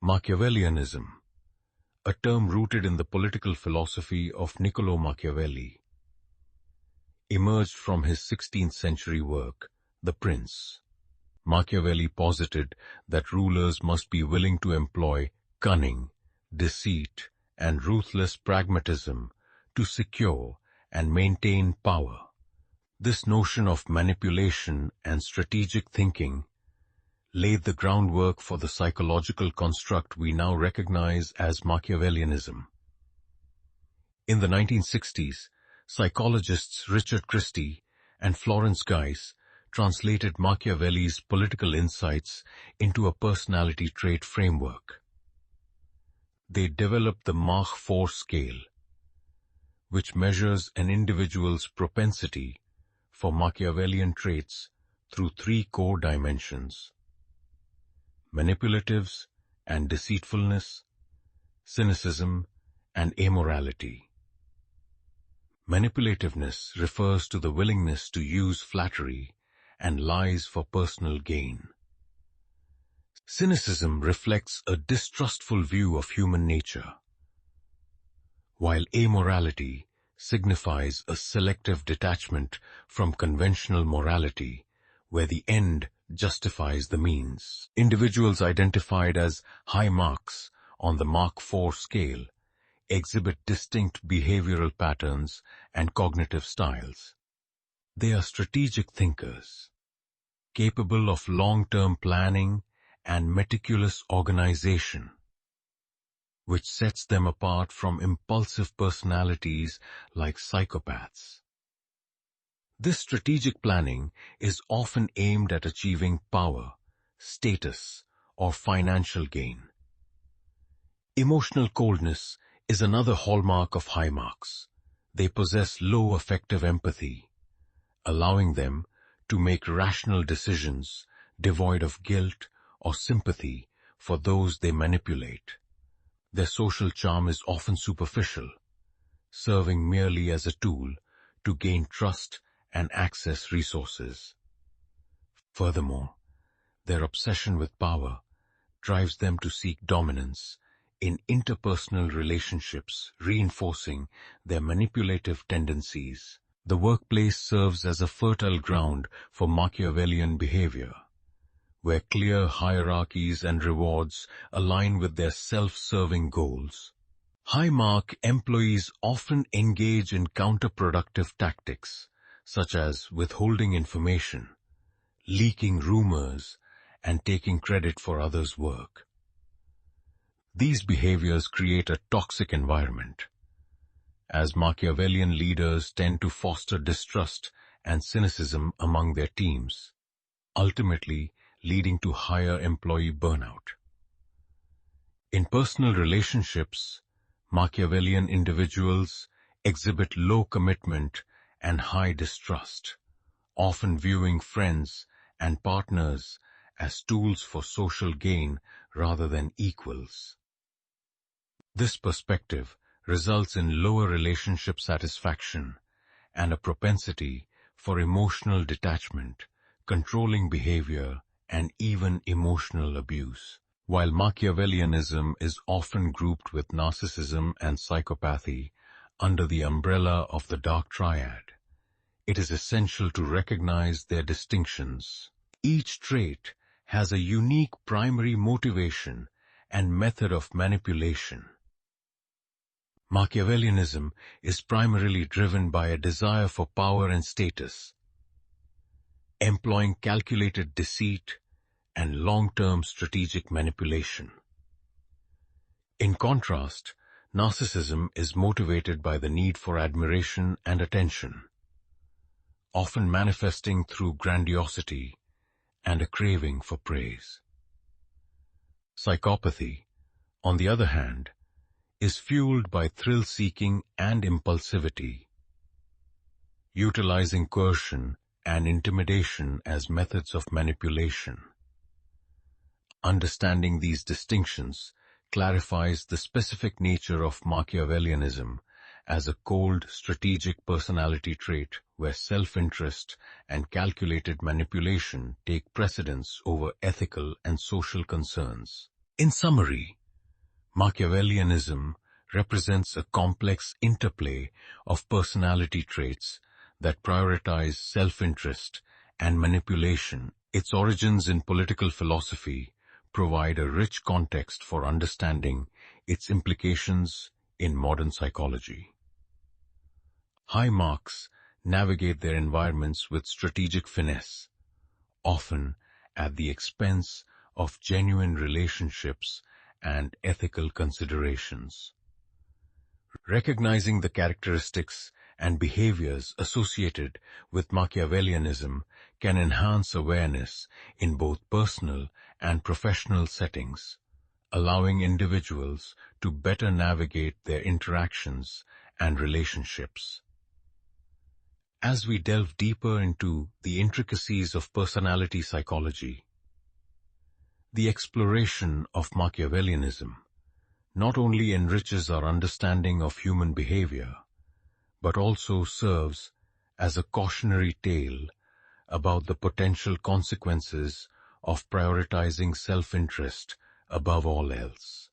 Machiavellianism, a term rooted in the political philosophy of Niccolò Machiavelli, emerged from his 16th-century work, The Prince. Machiavelli posited that rulers must be willing to employ cunning, deceit, and ruthless pragmatism to secure and maintain power. This notion of manipulation and strategic thinking laid the groundwork for the psychological construct we now recognize as Machiavellianism. In the 1960s, psychologists Richard Christie and Florence Guise translated Machiavelli's political insights into a personality trait framework. They developed the Mach 4 scale, which measures an individual's propensity for Machiavellian traits through 3 core dimensions: manipulatives and deceitfulness, cynicism, and amorality. Manipulativeness refers to the willingness to use flattery and lies for personal gain. Cynicism reflects a distrustful view of human nature, while amorality signifies a selective detachment from conventional morality, where the end justifies the means. Individuals identified as high marks on the Mach 4 scale exhibit distinct behavioral patterns and cognitive styles. They are strategic thinkers, capable of long-term planning and meticulous organization, which sets them apart from impulsive personalities like psychopaths. This strategic planning is often aimed at achieving power, status, or financial gain. Emotional coldness is another hallmark of high marks. They possess low affective empathy, allowing them to make rational decisions devoid of guilt or sympathy for those they manipulate. Their social charm is often superficial, serving merely as a tool to gain trust and access resources. Furthermore, their obsession with power drives them to seek dominance in interpersonal relationships, reinforcing their manipulative tendencies. The workplace serves as a fertile ground for Machiavellian behavior, where clear hierarchies and rewards align with their self-serving goals. High-mark employees often engage in counterproductive tactics, such as withholding information, leaking rumors, and taking credit for others' work. These behaviors create a toxic environment, as Machiavellian leaders tend to foster distrust and cynicism among their teams, ultimately leading to higher employee burnout. In personal relationships, Machiavellian individuals exhibit low commitment and high distrust, often viewing friends and partners as tools for social gain rather than equals. This perspective results in lower relationship satisfaction and a propensity for emotional detachment, controlling behavior, and even emotional abuse. While Machiavellianism is often grouped with narcissism and psychopathy under the umbrella of the dark triad, it is essential to recognize their distinctions. Each trait has a unique primary motivation and method of manipulation. Machiavellianism is primarily driven by a desire for power and status, employing calculated deceit and long-term strategic manipulation. In contrast, narcissism is motivated by the need for admiration and attention, often manifesting through grandiosity and a craving for praise. Psychopathy, on the other hand, is fueled by thrill-seeking and impulsivity, utilizing coercion and intimidation as methods of manipulation. Understanding these distinctions clarifies the specific nature of Machiavellianism as a cold, strategic personality trait where self-interest and calculated manipulation take precedence over ethical and social concerns. In summary, Machiavellianism represents a complex interplay of personality traits that prioritize self-interest and manipulation. Its origins in political philosophy provide a rich context for understanding its implications in modern psychology. High marks navigate their environments with strategic finesse, often at the expense of genuine relationships and ethical considerations. Recognizing the characteristics and behaviors associated with Machiavellianism can enhance awareness in both personal and professional settings, allowing individuals to better navigate their interactions and relationships. As we delve deeper into the intricacies of personality psychology, the exploration of Machiavellianism not only enriches our understanding of human behavior, but also serves as a cautionary tale about the potential consequences of prioritizing self-interest above all else.